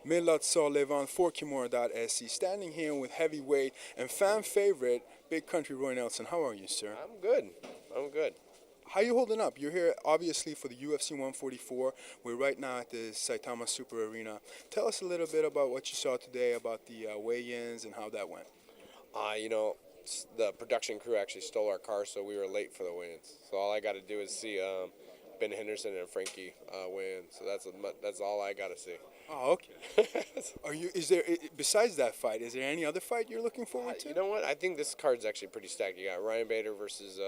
Millad Salehivand for Kimura.se, standing here with heavyweight and fan favorite, Big Country Roy Nelson. How are you, sir? I'm good. I'm good. How you holding up? You're here obviously for the UFC 144. We're right now at the Saitama Super Arena. Tell us a little bit about what you saw today about the weigh-ins and how that went. The production crew actually stole our car, so we were late for the weigh-ins. So all I got to do is see Ben Henderson and Frankie weigh in. So that's all I got to see. Oh, okay. Is there, besides that fight, is there any other fight you're looking forward to? You know what? I think this card's actually pretty stacked. You got Ryan Bader versus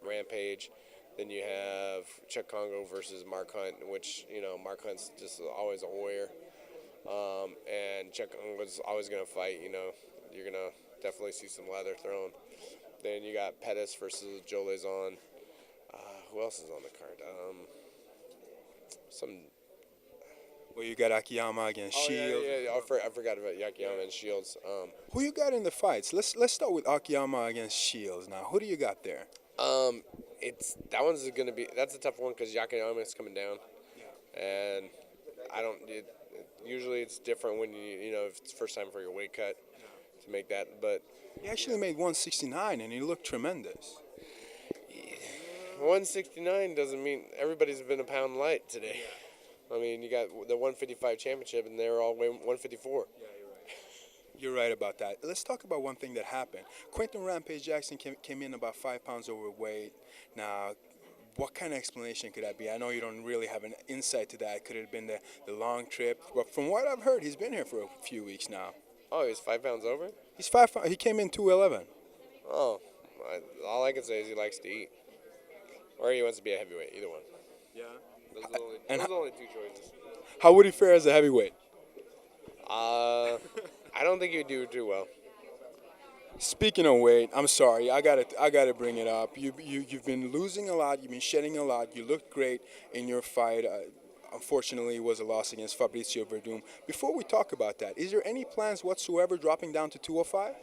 Rampage. Then you have Chuck Congo versus Mark Hunt, which, Mark Hunt's just always a warrior. And Chuck Congo's always going to fight, You're going to definitely see some leather thrown. Then you got Pettis versus Joe Lazon. Who else is on the card? Well, you got Akiyama against Shields. Yeah. I forgot about Akiyama and Shields. Who you got in the fights? Let's start with Akiyama against Shields. Now, who do you got there? That's a tough one because Akiyama is coming down, and usually it's different when if it's the first time for your weight cut to make that. But he actually made 169 and he looked tremendous. 169 doesn't mean everybody's been a pound light today. I mean, you got the 155 championship, and they were all weighing 154. Yeah, you're right. You're right about that. Let's talk about one thing that happened. Quinton Rampage Jackson came in about 5 pounds overweight. Now, what kind of explanation could that be? I know you don't really have an insight to that. Could it have been the long trip? But from what I've heard, he's been here for a few weeks now. Oh, he's 5 pounds over? He's 5 pounds. He came in 211. Oh, all I can say is he likes to eat. Or he wants to be a heavyweight, either one. Yeah. Those are the only two choices. How would he fare as a heavyweight? I don't think he would do too well. Speaking of weight, I'm sorry, I gotta bring it up. You've been losing a lot. You've been shedding a lot. You looked great in your fight. Unfortunately, it was a loss against Fabricio Werdum. Before we talk about that, is there any plans whatsoever dropping down to 205?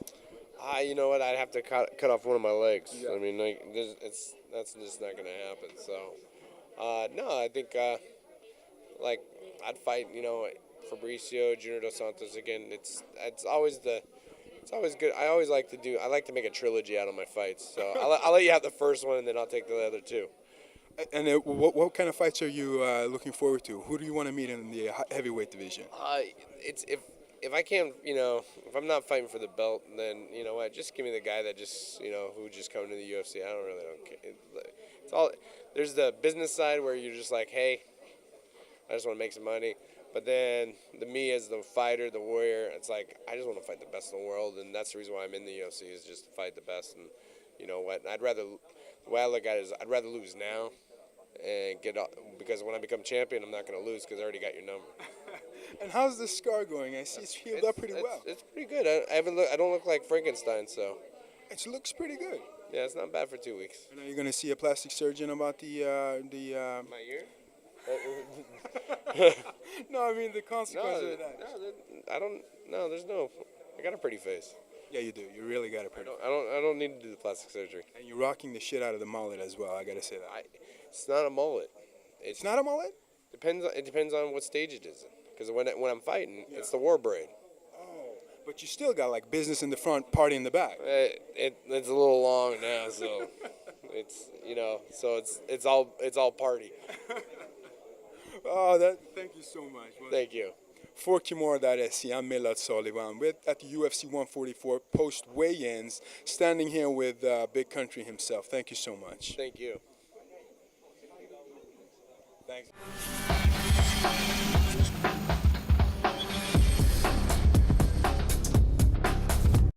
You know what? I'd have to cut off one of my legs. Yeah. I mean, that's just not going to happen. So, no, I think I'd fight. Fabricio, Junior Dos Santos again. It's always good. I like to make a trilogy out of my fights. So I'll let you have the first one, and then I'll take the other two. And what kind of fights are you looking forward to? Who do you want to meet in the heavyweight division? If I can't, if I'm not fighting for the belt, then you know what? Just give me the guy that just, who just come to the UFC. I don't care. It's all. There's the business side where you're just like, hey, I just want to make some money. But then me as the fighter, the warrior, it's like I just want to fight the best in the world, and that's the reason why I'm in the UFC is just to fight the best. And you know what? The way I look at it is I'd rather lose now and because when I become champion, I'm not going to lose because I already got your number. And how's the scar going? I see it's healed up pretty well. It's pretty good. I don't look like Frankenstein, so. It looks pretty good. Yeah, it's not bad for 2 weeks. And are you going to see a plastic surgeon about My ear? No, I mean the consequences of that. I got a pretty face. Yeah, you do. You really got a pretty. I don't need to do the plastic surgery. And you're rocking the shit out of the mullet as well. I gotta say that. It's not a mullet. It's not a mullet. It depends on what stage it is in. Because when I'm fighting, it's the war braid. Oh, but you still got like business in the front, party in the back. It's a little long now, so it's all party. Oh, thank you so much. Well, Thank you. For Kimura.se, I'm Millad Salehivand. We're at the UFC 144 post weigh-ins, standing here with Big Country himself. Thank you so much. Thank you. Thanks.